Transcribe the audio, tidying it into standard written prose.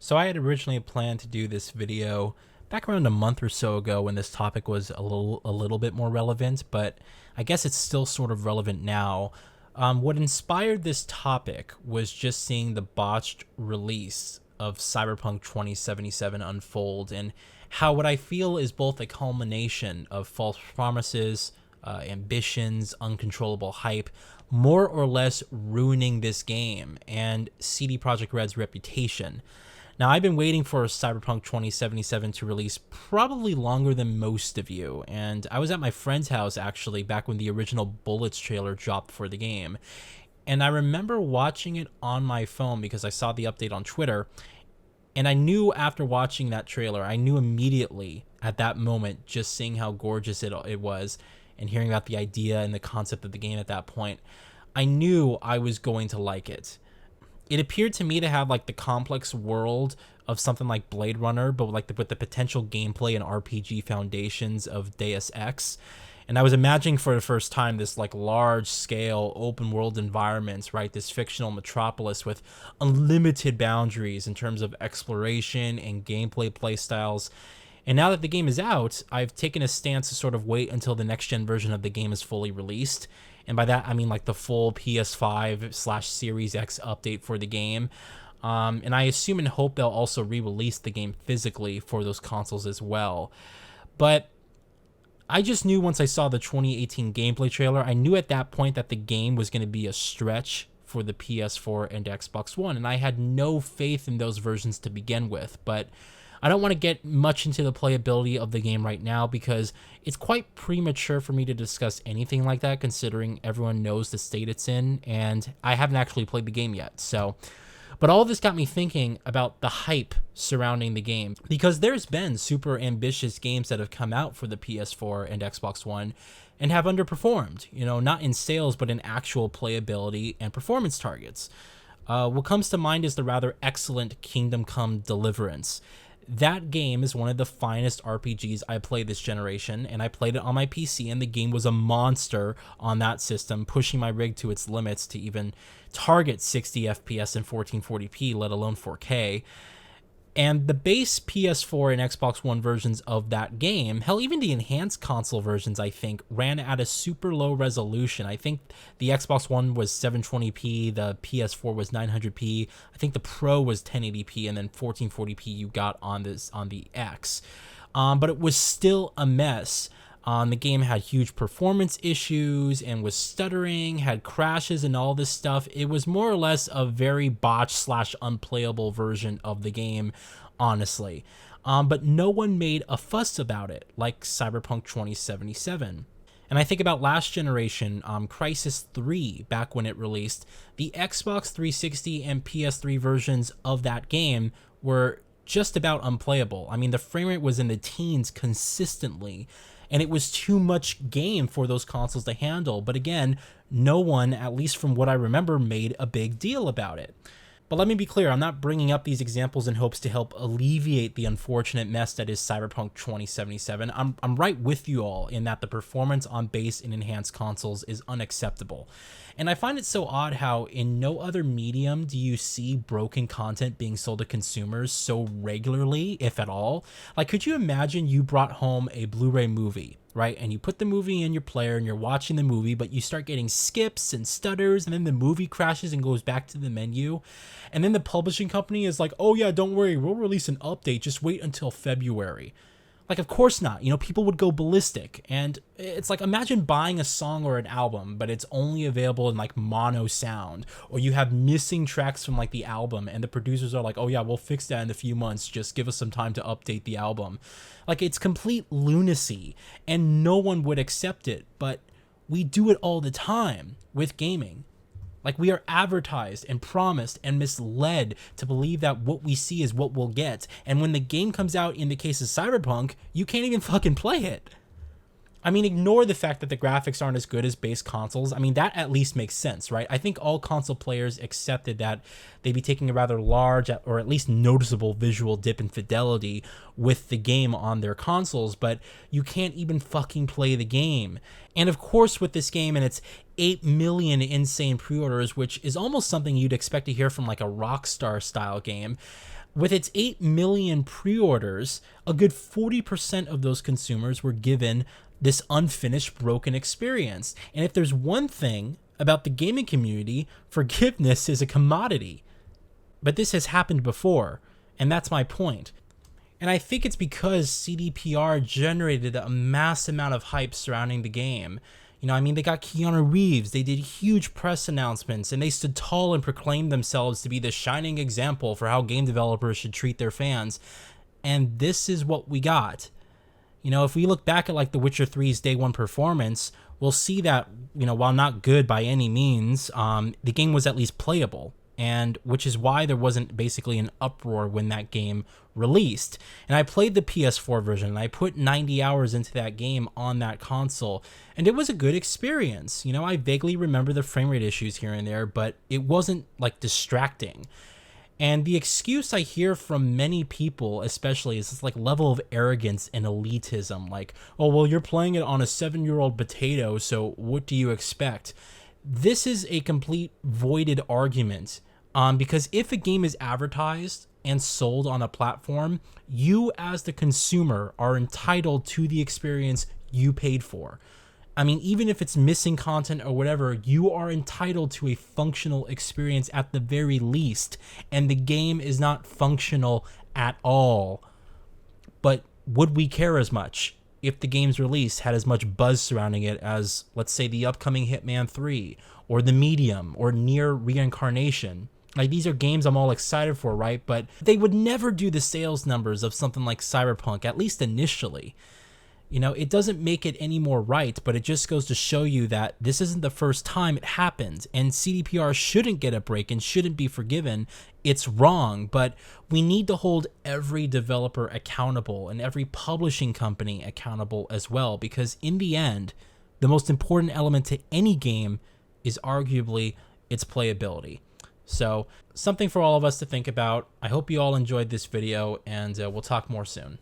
So I had originally planned to do this video back around a month or so ago when this topic was a little bit more relevant, but I guess it's still sort of relevant now. What inspired this topic was just seeing the botched release of Cyberpunk 2077 unfold, and how what I feel is both a culmination of false promises, ambitions, uncontrollable hype, more or less ruining this game and CD Projekt Red's reputation. Now, I've been waiting for Cyberpunk 2077 to release probably longer than most of you, and I was at my friend's house actually back when the original Bullets trailer dropped for the game. And I remember watching it on my phone because I saw the update on Twitter, and I knew after watching that trailer, I knew immediately at that moment, just seeing how gorgeous it was and hearing about the idea and the concept of the game at that point, I knew I was going to like it. It appeared to me to have like the complex world of something like Blade Runner, but with the potential gameplay and RPG foundations of Deus Ex. And I was imagining for the first time this like large scale open world environments, right? This fictional metropolis with unlimited boundaries in terms of exploration and gameplay play styles. And now that the game is out, I've taken a stance to sort of wait until the next gen version of the game is fully released. And by that, I mean like the full PS5/Series X update for the game. And I assume and hope they'll also re-release the game physically for those consoles as well. But I just knew once I saw the 2018 gameplay trailer, I knew at that point that the game was going to be a stretch for the PS4 and Xbox One. And I had no faith in those versions to begin with. But I don't want to get much into the playability of the game right now because it's quite premature for me to discuss anything like that, considering everyone knows the state it's in, and I haven't actually played the game yet. But all of this got me thinking about the hype surrounding the game, because there's been super ambitious games that have come out for the PS4 and Xbox One and have underperformed, not in sales, but in actual playability and performance targets. What comes to mind is the rather excellent Kingdom Come Deliverance. That game is one of the finest RPGs I played this generation, and I played it on my PC, and the game was a monster on that system, pushing my rig to its limits to even target 60 FPS and 1440p, let alone 4K. And the base PS4 and Xbox One versions of that game, hell, even the enhanced console versions, I think, ran at a super low resolution. I think the Xbox One was 720p, the PS4 was 900p, I think the Pro was 1080p, and then 1440p you got on the X. But it was still a mess. The game had huge performance issues and was stuttering, had crashes and all this stuff. It was more or less a very botched/unplayable version of the game, honestly. But no one made a fuss about it, like Cyberpunk 2077. And I think about last generation, Crysis 3, back when it released, the Xbox 360 and PS3 versions of that game were just about unplayable. I mean, the frame rate was in the teens consistently, and it was too much game for those consoles to handle. But again, no one, at least from what I remember, made a big deal about it. But let me be clear, I'm not bringing up these examples in hopes to help alleviate the unfortunate mess that is Cyberpunk 2077. I'm right with you all in that the performance on base and enhanced consoles is unacceptable. And I find it so odd how in no other medium do you see broken content being sold to consumers so regularly, if at all. Like, could you imagine you brought home a Blu-ray movie, right? And you put the movie in your player and you're watching the movie, but you start getting skips and stutters, and then the movie crashes and goes back to the menu. And then the publishing company is like, oh yeah, don't worry, we'll release an update, just wait until February. Like, of course not. People would go ballistic. And it's like, imagine buying a song or an album, but it's only available in like mono sound, or you have missing tracks from like the album, and the producers are like, oh yeah, we'll fix that in a few months, just give us some time to update the album. Like, it's complete lunacy, and no one would accept it, but we do it all the time with gaming. Like, we are advertised and promised and misled to believe that what we see is what we'll get. And when the game comes out, in the case of Cyberpunk, you can't even fucking play it. I mean, ignore the fact that the graphics aren't as good as base consoles. I mean, that at least makes sense, right? I think all console players accepted that they'd be taking a rather large or at least noticeable visual dip in fidelity with the game on their consoles, but you can't even fucking play the game. And of course, with this game and its 8 million insane pre-orders, which is almost something you'd expect to hear from like a Rockstar style game. With its 8 million pre-orders, a good 40% of those consumers were given this unfinished, broken experience. And if there's one thing about the gaming community, forgiveness is a commodity. But this has happened before, and that's my point. And I think it's because CDPR generated a mass amount of hype surrounding the game. You know, I mean, they got Keanu Reeves, they did huge press announcements, and they stood tall and proclaimed themselves to be the shining example for how game developers should treat their fans. And this is what we got. You know, if we look back at like The Witcher 3's day one performance, we'll see that, you know, while not good by any means, the game was at least playable. And which is why there wasn't basically an uproar when that game released. And I played the PS4 version, and I put 90 hours into that game on that console, and it was a good experience. You know, I vaguely remember the frame rate issues here and there, but it wasn't like distracting. And the excuse I hear from many people, especially, is this like level of arrogance and elitism. Like, oh, well, you're playing it on a 7-year-old potato, so what do you expect? This is a complete voided argument. Because if a game is advertised and sold on a platform, you as the consumer are entitled to the experience you paid for. I mean, even if it's missing content or whatever, you are entitled to a functional experience at the very least, and the game is not functional at all. But would we care as much if the game's release had as much buzz surrounding it as, let's say, the upcoming Hitman 3 or The Medium or Nier Reincarnation? Like, these are games I'm all excited for, right? But they would never do the sales numbers of something like Cyberpunk, at least initially. You know, it doesn't make it any more right, but it just goes to show you that this isn't the first time it happened, and CDPR shouldn't get a break and shouldn't be forgiven. It's wrong, but we need to hold every developer accountable and every publishing company accountable as well, because in the end, the most important element to any game is arguably its playability. So, something for all of us to think about. I hope you all enjoyed this video, and we'll talk more soon.